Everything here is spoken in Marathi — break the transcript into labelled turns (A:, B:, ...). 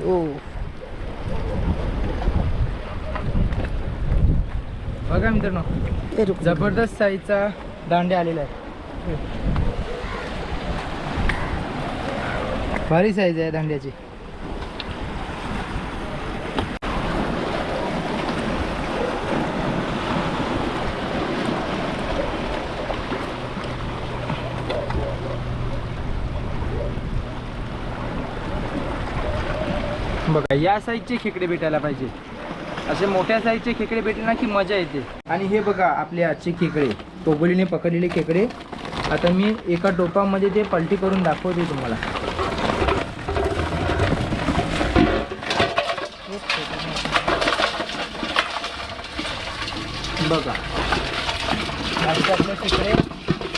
A: ओ
B: बघा मित्रांनो,
A: ते रुक
B: जबरदस्त साईजचा दांड्या आलेला आहे. भारी साईज आहे दांड्याची. बघा या साईजचे खेकडे भेटायला पाहिजे. असे मोठ्या साईजचे खेकडे भेटले ना की मजा येते. आणि हे बघा आपले आजचे खेकडे, टोबोलीने पकडलेले खेकडे. आता मी एका टोपामध्ये ते पलटी करून दाखवते तुम्हाला. बघा असे आपले खेकडे